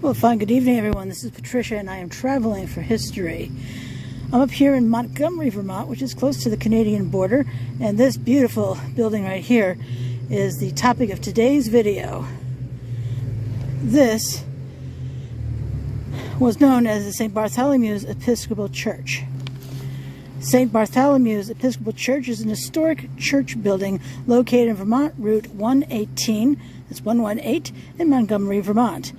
Well, fine. Good evening, everyone. This is Patricia, and I am traveling for history. I'm up here in Montgomery, Vermont, which is close to the Canadian border, and this beautiful building right here is the topic of today's video. This was known as the St. Bartholomew's Episcopal Church. St. Bartholomew's Episcopal Church is an historic church building located in Vermont Route 118, that's 118, in Montgomery, Vermont.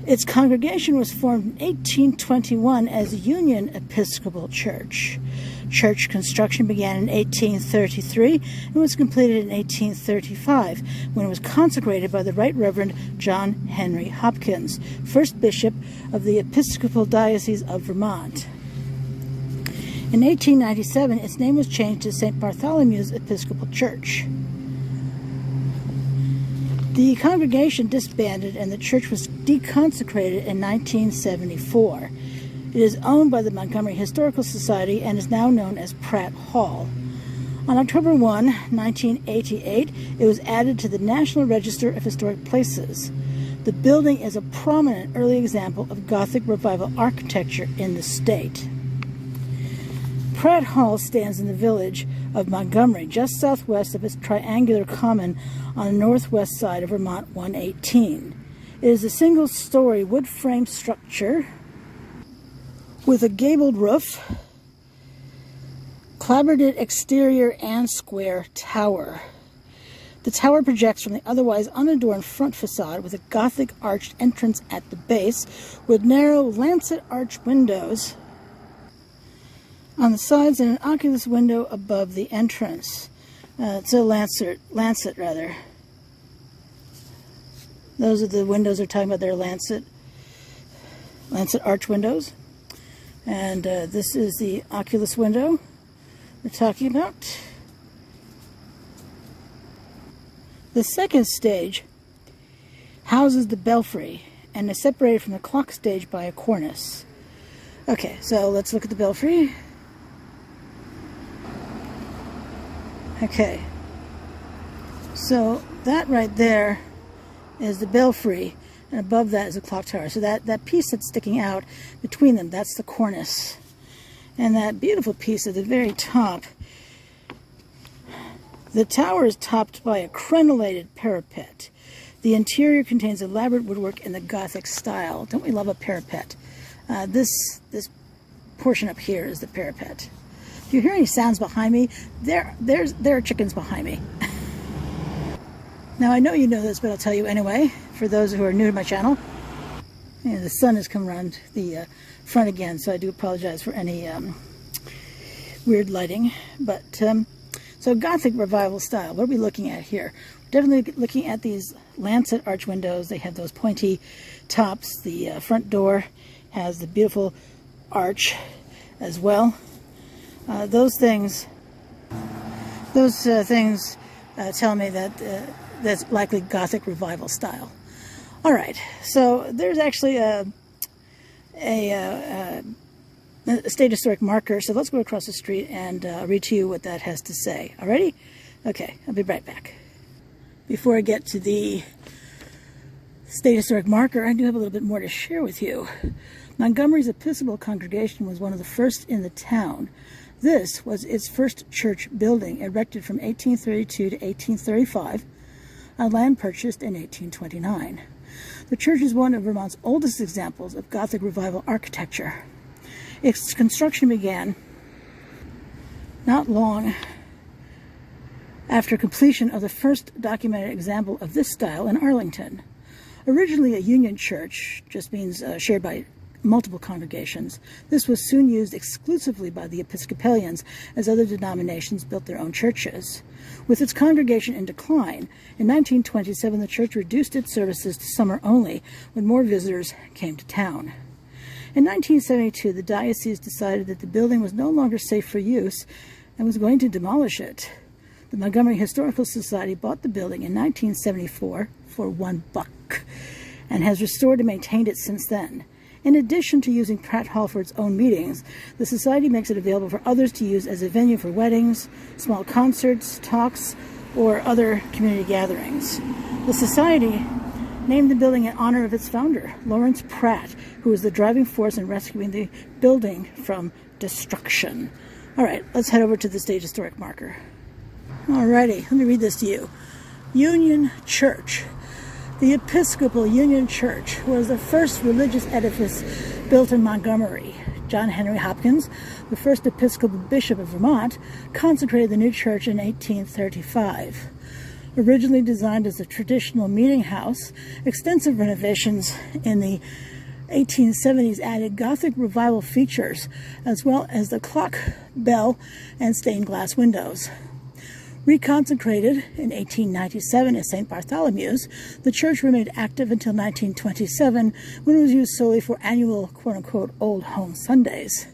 Its congregation was formed in 1821 as Union Episcopal Church. Church construction began in 1833 and was completed in 1835 when it was consecrated by the Right Reverend John Henry Hopkins, first bishop of the Episcopal Diocese of Vermont. In 1897, its name was changed to St. Bartholomew's Episcopal Church. The congregation disbanded and the church was deconsecrated in 1974. It is owned by the Montgomery Historical Society and is now known as Pratt Hall. On October 1, 1988, it was added to the National Register of Historic Places. The building is a prominent early example of Gothic Revival architecture in the state. Pratt Hall stands in the village of Montgomery, just southwest of its triangular common on the northwest side of Vermont 118. It is a single-story wood-frame structure with a gabled roof, clapboarded exterior, and square tower. The tower projects from the otherwise unadorned front facade with a Gothic arched entrance at the base with narrow lancet arch windows on the sides and an oculus window above the entrance. It's a lancet rather. Those are the windows they're talking about. They're lancet arch windows. And this is the oculus window we're talking about. The second stage houses the belfry and is separated from the clock stage by a cornice. Okay, so let's look at the belfry. Okay, so that right there is the belfry, and above that is a clock tower. So that piece that's sticking out between them, that's the cornice. And that beautiful piece at the very top, the tower is topped by a crenellated parapet. The interior contains elaborate woodwork in the Gothic style. Don't we love a parapet? This portion up here is the parapet. If you hear any sounds behind me, there are chickens behind me. Now, I know you know this, but I'll tell you anyway, for those who are new to my channel. And the sun has come around the front again, so I do apologize for any weird lighting. But, so Gothic Revival style, what are we looking at here? We're definitely looking at these lancet arch windows. They have those pointy tops. The front door has the beautiful arch as well. Those things tell me that that's likely Gothic Revival style. All right, so there's actually a state historic marker, so let's go across the street and read to you what that has to say. Alrighty? Okay, I'll be right back. Before I get to the state historic marker, I do have a little bit more to share with you. Montgomery's Episcopal congregation was one of the first in the town. This was its first church building, erected from 1832 to 1835, on land purchased in 1829. The church is one of Vermont's oldest examples of Gothic Revival architecture. Its construction began not long after completion of the first documented example of this style in Arlington. Originally a union church, just means shared by multiple congregations, this was soon used exclusively by the Episcopalians as other denominations built their own churches. With its congregation in decline, in 1927 the church reduced its services to summer only when more visitors came to town. In 1972, the diocese decided that the building was no longer safe for use and was going to demolish it. The Montgomery Historical Society bought the building in 1974 for $1 and has restored and maintained it since then. In addition to using Pratt Hall for its own meetings, the Society makes it available for others to use as a venue for weddings, small concerts, talks, or other community gatherings. The Society named the building in honor of its founder, Lawrence Pratt, who was the driving force in rescuing the building from destruction. All right, let's head over to the state historic marker. Alrighty, let me read this to you. Union Church. The Episcopal Union Church was the first religious edifice built in Montgomery. John Henry Hopkins, the first Episcopal bishop of Vermont, consecrated the new church in 1835. Originally designed as a traditional meeting house, extensive renovations in the 1870s added Gothic Revival features, as well as the clock, bell, and stained glass windows. Reconsecrated in 1897 as St. Bartholomew's, the church remained active until 1927, when it was used solely for annual quote-unquote Old Home Sundays.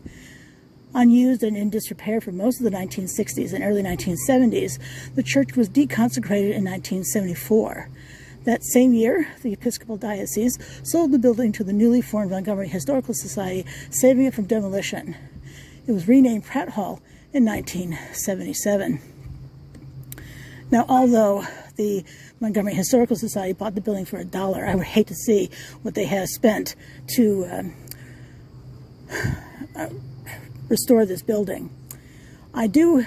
Unused and in disrepair for most of the 1960s and early 1970s, the church was deconsecrated in 1974. That same year, the Episcopal Diocese sold the building to the newly formed Montgomery Historical Society, saving it from demolition. It was renamed Pratt Hall in 1977. Now, although the Montgomery Historical Society bought the building for $1, I would hate to see what they have spent to restore this building. I did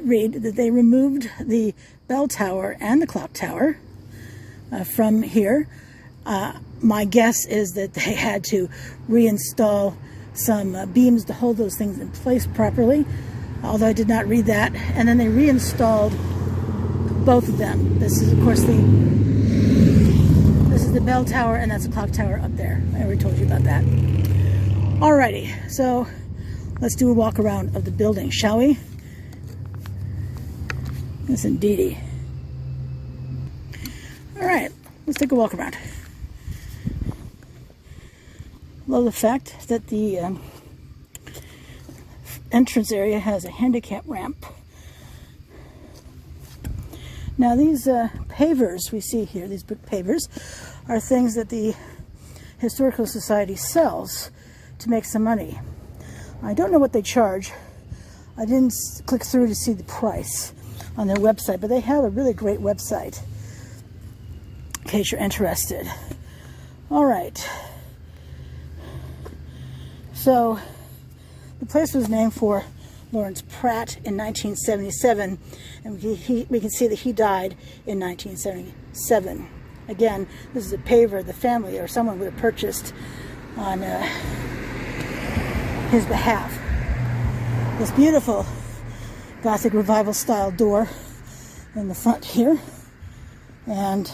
read that they removed the bell tower and the clock tower from here. My guess is that they had to reinstall some beams to hold those things in place properly, although I did not read that. And then they reinstalled both of them. This is, of course, the bell tower, and that's the clock tower up there. I already told you about that. Alrighty, so let's do a walk around of the building, shall we? Yes, indeedy. All right, let's take a walk around. Love the fact that the entrance area has a handicap ramp. Now these pavers we see here, these brick pavers, are things that the Historical Society sells to make some money. I don't know what they charge. I didn't click through to see the price on their website, but they have a really great website in case you're interested. All right. So the place was named for Lawrence Pratt in 1977, and we can see that he died in 1977. Again, this is a paver the family or someone would have purchased on his behalf. This beautiful Gothic Revival style door in the front here, and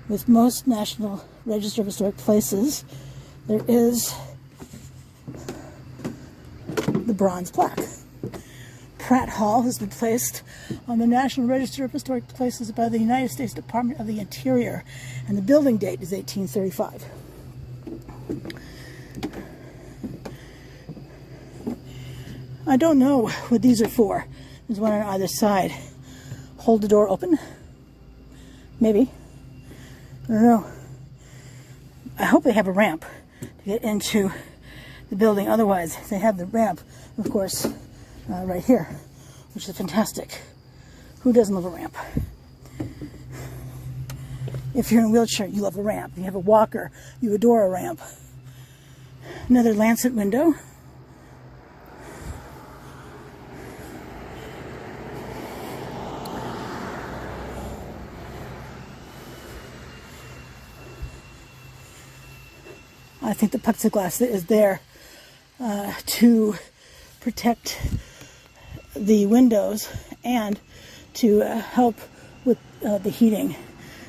with most National Register of Historic Places, there is the bronze plaque. Pratt Hall has been placed on the National Register of Historic Places by the United States Department of the Interior, and the building date is 1835. I don't know what these are for. There's one on either side. Hold the door open? Maybe. I don't know. I hope they have a ramp to get into the building. Otherwise, they have the ramp, of course, right here, which is fantastic. Who doesn't love a ramp? If you're in a wheelchair, you love a ramp. If you have a walker, you adore a ramp. Another lancet window. I think the plexiglass is there to protect the windows and to help with the heating.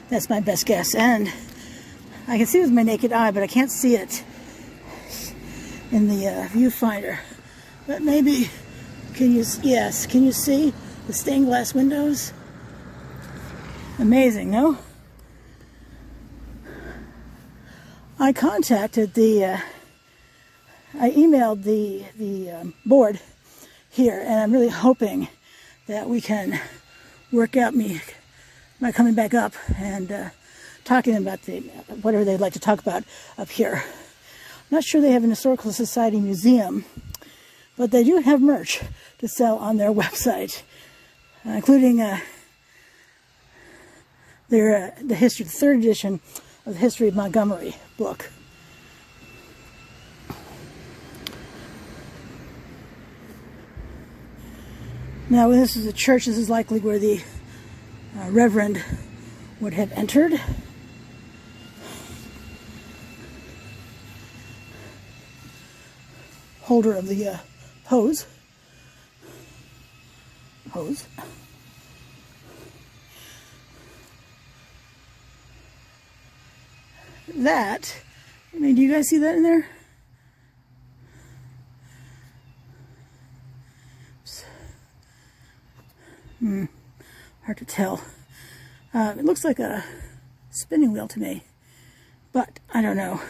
That's my best guess. And I can see it with my naked eye, but I can't see it in the viewfinder. But maybe, can you see the stained glass windows? Amazing, no? I contacted I emailed the board here, and I'm really hoping that we can work out my coming back up and talking about whatever they'd like to talk about up here. I'm not sure they have an Historical Society museum, but they do have merch to sell on their website, including the history, the 3rd edition of the History of Montgomery book. Now, when this is a church, this is likely where the Reverend would have entered. Holder of the hose. That, I mean, do you guys see that in there? Hard to tell. It looks like a spinning wheel to me, but I don't know.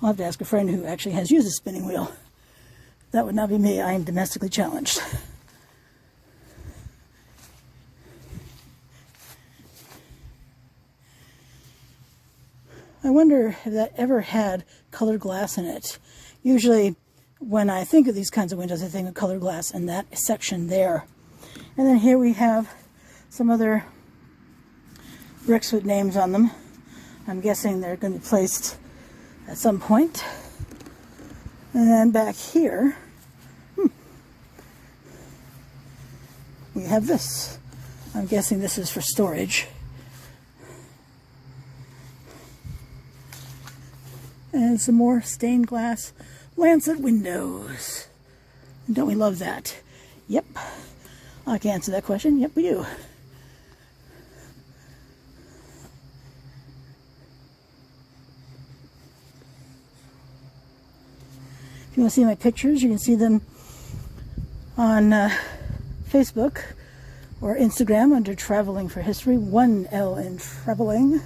I'll have to ask a friend who actually has used a spinning wheel. That would not be me. I am domestically challenged. I wonder if that ever had colored glass in it. Usually when I think of these kinds of windows, I think of colored glass in that section there. And then here we have some other bricks with names on them. I'm guessing they're going to be placed at some point. And then back here, we have this. I'm guessing this is for storage. And some more stained glass lancet windows. Don't we love that? Yep. I can answer that question. Yep, we do. If you want to see my pictures, you can see them on Facebook or Instagram under Traveling for History. 1L in traveling.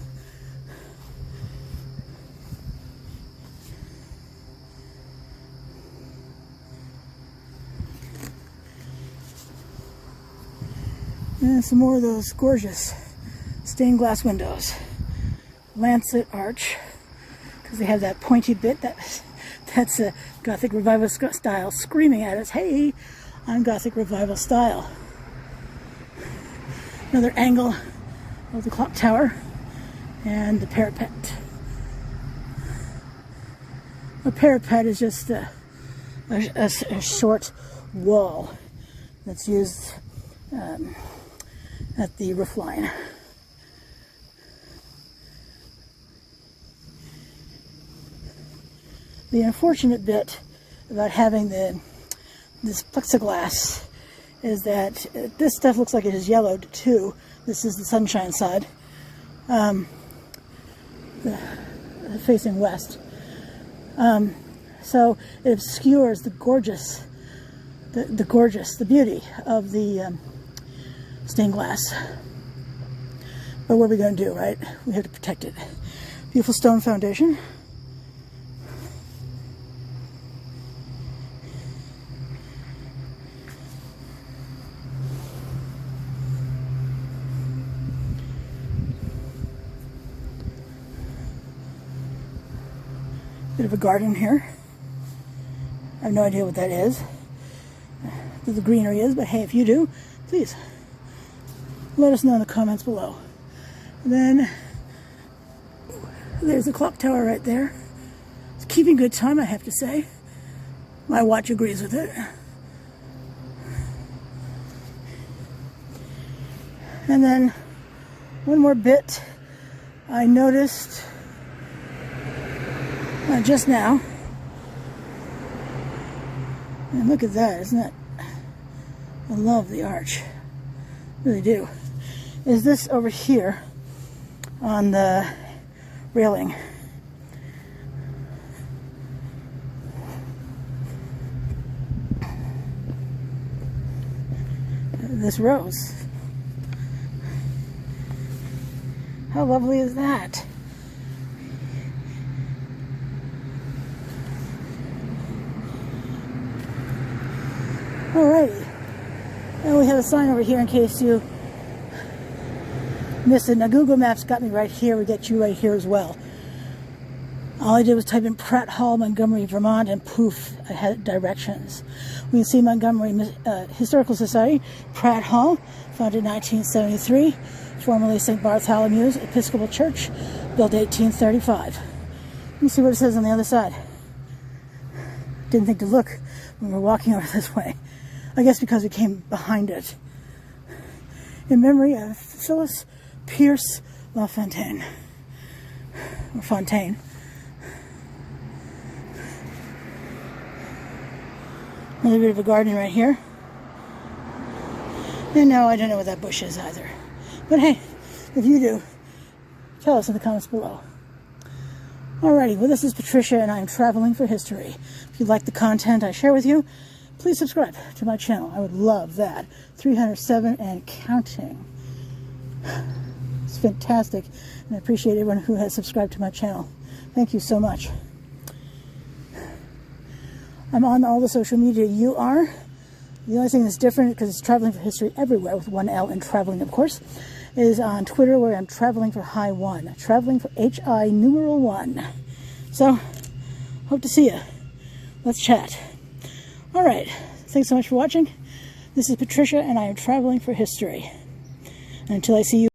And some more of those gorgeous stained glass windows. Lancet arch, because they have that pointy bit. That's a Gothic Revival style screaming at us, hey, I'm Gothic Revival style. Another angle of the clock tower and the parapet. A parapet is just a short wall that's used at the roof line. The unfortunate bit about having this plexiglass is that this stuff looks like it is yellowed too. This is the sunshine side, facing west. So it obscures the beauty of the stained glass. But what are we going to do, right? We have to protect it. Beautiful stone foundation. Bit of a garden here. I have no idea what that is. What the greenery is, but hey, if you do, please let us know in the comments below. And then there's the clock tower right there. It's keeping good time, I have to say. My watch agrees with it. And then one more bit I noticed just now. And look at that, isn't it? I love the arch. Really do. Is this over here on the railing? This rose. How lovely is that? Alrighty. And we have a sign over here in case you missed it. Now Google Maps got me right here. We get you right here as well. All I did was type in Pratt Hall, Montgomery, Vermont, and poof, I had directions. We can see Montgomery Historical Society, Pratt Hall, founded in 1973, formerly St. Bartholomew's Episcopal Church, Built 1835. Let me see what it says on the other side. Didn't think to look when we were walking over this way. I guess because we came behind it. In memory of Phyllis Pierce LaFontaine. Or Fontaine. Another bit of a garden right here. And no, I don't know what that bush is either. But hey, if you do, tell us in the comments below. Alrighty, well, this is Patricia and I'm traveling for history. If you like the content I share with you, please subscribe to my channel. I would love that. 307 and counting. It's fantastic, and I appreciate everyone who has subscribed to my channel. Thank you so much. I'm on all the social media you are. The only thing that's different, because it's traveling for history everywhere with one L in traveling, of course, is on Twitter, where I'm traveling for High 1. Traveling for HI numeral 1. So, hope to see you. Let's chat. Alright, thanks so much for watching. This is Patricia, and I am traveling for history. And until I see you